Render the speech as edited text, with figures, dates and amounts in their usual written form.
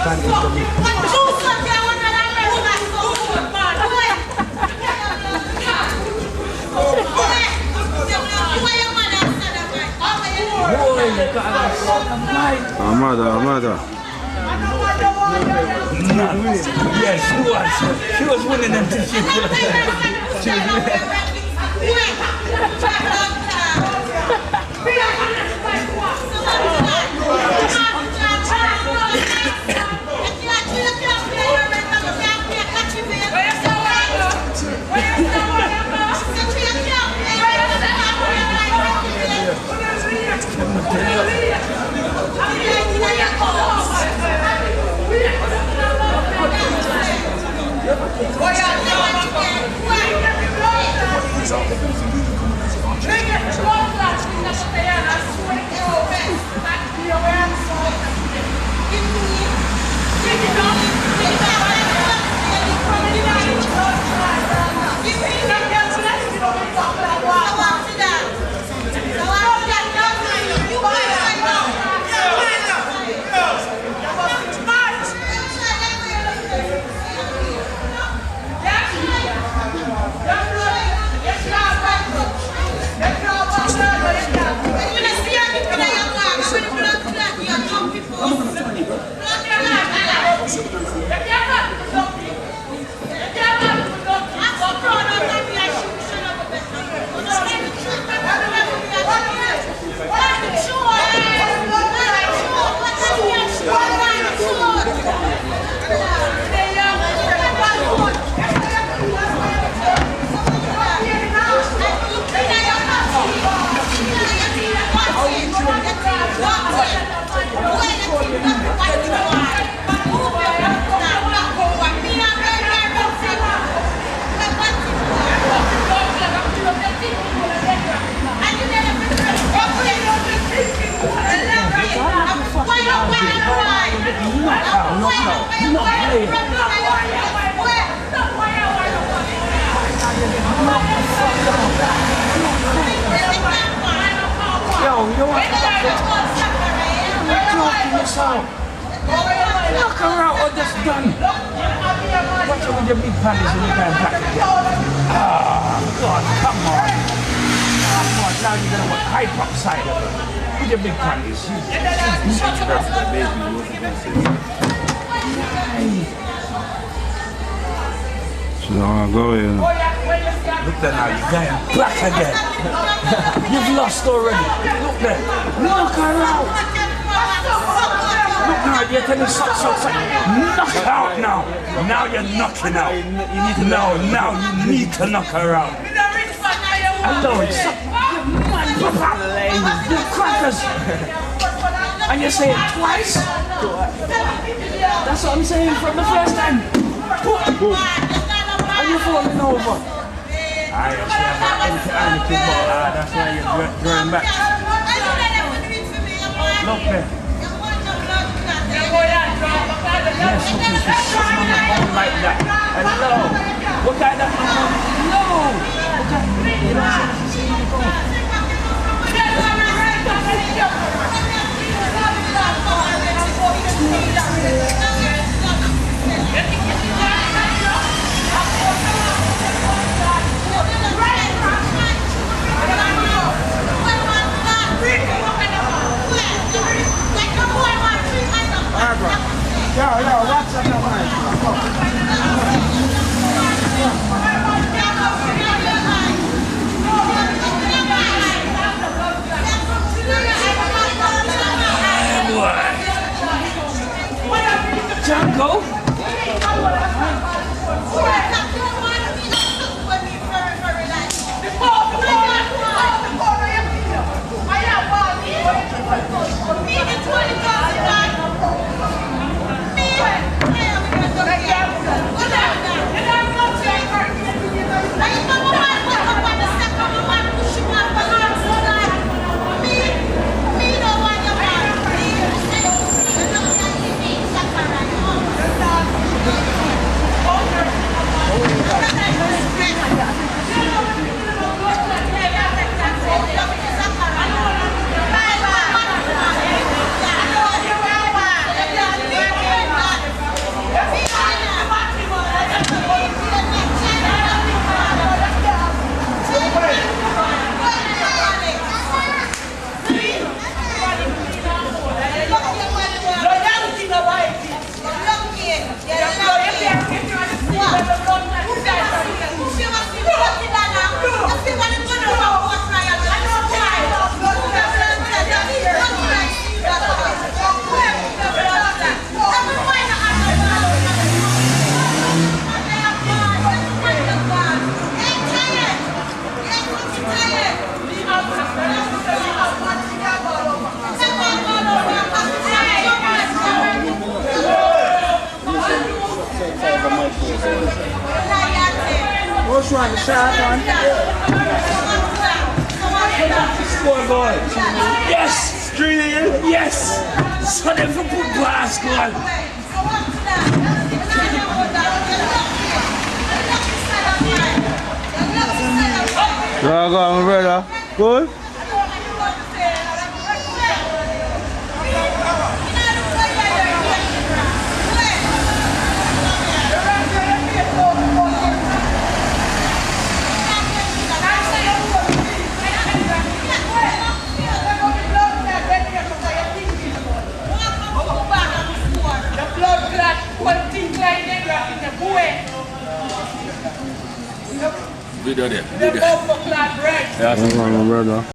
panties for me. Amada. Yes, she was winning them till she was knock her out or just done. Watch out with your big panties when you going back again. Ah, God, come on. Now you're gonna want hype upside of her. With your big panties. She's gonna go in. Look there now, you're going back again. You've lost already. Look there. Knock her out. Look now, you're telling such. Knock out now. Now you're knocking out. Now you need to knock her out. Hello, you crackers. And you say it twice? That's what I'm saying from the first time. And you're falling over. I see I'm but that's why you're drawing back. Look there. Yes, look, she's sitting on the phone like that. Hello. Look at that. No. Look at that. You know, she's sitting on the phone. Yo, what's up, Django? one, the sharp one. Score goal. Yes! Yes! So them for put glass goal. So go on, my brother. Good? Video there. Go on, my brother.